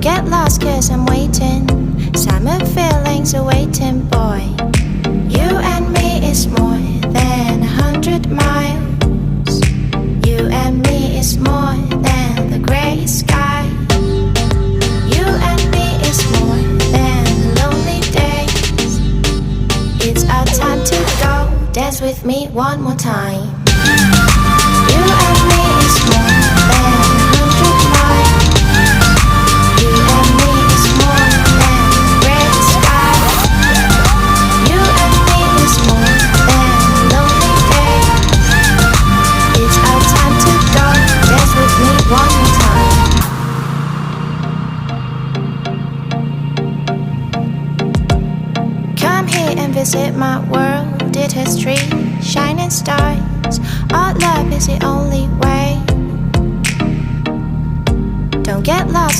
Don't get lost cause I'm waiting. Summer feelings are waiting, boy. You and me is more than 100 miles. You and me is more than the gray sky. You and me is more than lonely days. It's our time to go. Dance with me one more time. You and me is more than 100 miles. You and me is more than gray sky. You and me is more than lonely days. It's our time to go. Dance with me one more time. Come here and visit my world. It has trees, shining stars. Our love is the only way. Don't get lost.